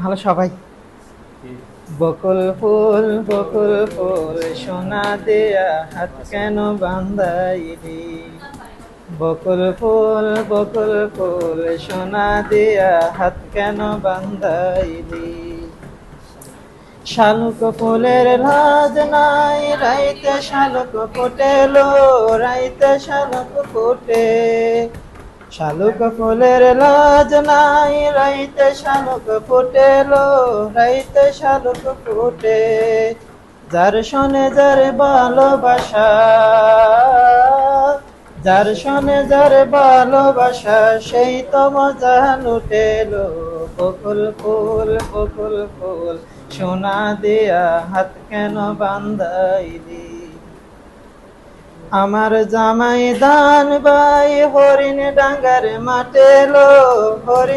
ভালো সবাই। বকুল ফুল সোনা দিয়া হাত কেন বান্ধাইলি। বকুল ফুল সোনা দিয়া হাত কেন বান্ধাইলি। শালুক ফুলের লাজ নাই রাইতে শালুক ফুটেলো, রাইতে শালুক ফুটে। শালুক ফুলের লাজ নাই রাইতে শালুক ফুটেলো, রাইতে শালুক ফুটে। যার শোনে যার ভালোবাসা, যার শোনে যার ভালোবাসা, সেই তো মজা লুটেলো। বকুল ফুল সোনা দিয়া হাত কেন বান্ধাইলি। আমার জামাই দান বাই হরিণ ডাঙ্গার মাঠে লো, হরিণ